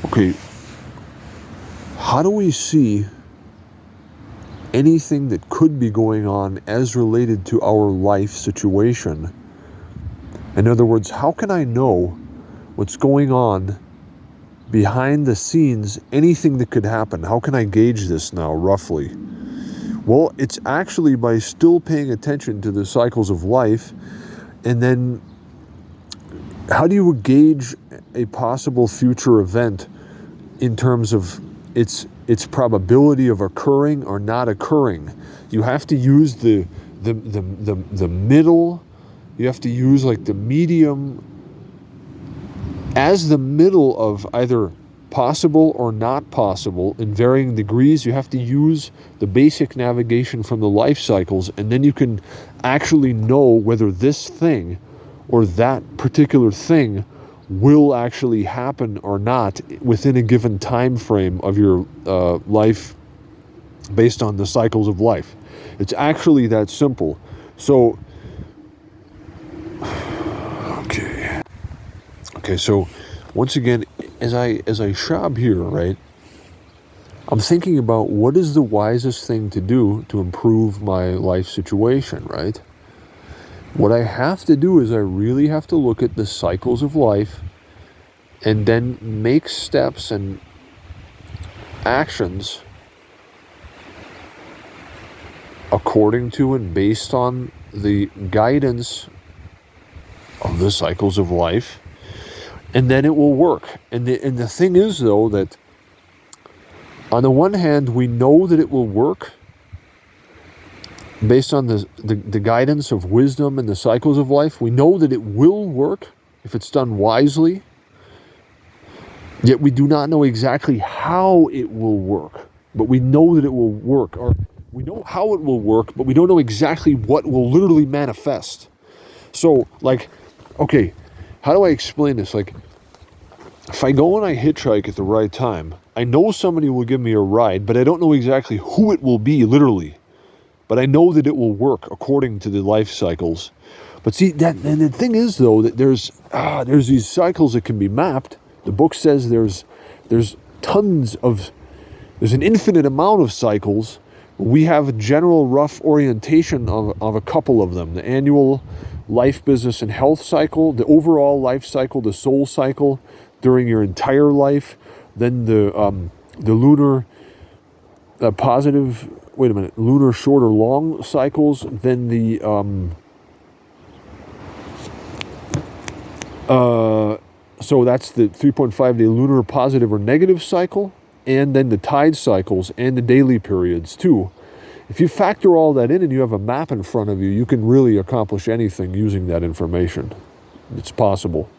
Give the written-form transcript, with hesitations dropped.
Okay, how do we see anything that could be going on as related to our life situation? In other words, how can I know what's going on behind the scenes, anything that could happen? How can I gauge this now, roughly? Well, it's actually by still paying attention to the cycles of life. And then how do you gauge a possible future event in terms of its probability of occurring or not occurring? You have to use the middle. You have to use like the medium as the middle of either possible or not possible in varying degrees. You have to use the basic navigation from the life cycles, and then you can actually know whether this thing or that particular thing will actually happen or not within a given time frame of your life based on the cycles of life. It's actually that simple. So okay, so once again, as I shop here, right, I'm thinking about what is the wisest thing to do to improve my life situation, right? What I have to do is I really have to look at the cycles of life and then make steps and actions according to and based on the guidance of the cycles of life, and then it will work. And the thing is, though, that on the one hand, we know that it will work based on the guidance of wisdom and the cycles of life. We know that it will work if it's done wisely, yet we do not know exactly how it will work, but we know that it will work. Or we know how it will work, but we don't know exactly what will literally manifest. So, like, okay, how do I explain this? Like, if I go and I hitchhike at the right time, I know somebody will give me a ride, but I don't know exactly who it will be, literally. But I know that it will work according to the life cycles. But see, and the thing is, though, that there's these cycles that can be mapped. The book says there's an infinite amount of cycles. We have a general rough orientation of a couple of them: the annual life, business, and health cycle, the overall life cycle, the soul cycle during your entire life, then the lunar lunar short or long cycles, then the so that's the 3.5 day lunar positive or negative cycle, and then the tide cycles and the daily periods too. If you factor all that in and you have a map in front of you, you can really accomplish anything using that information. It's possible.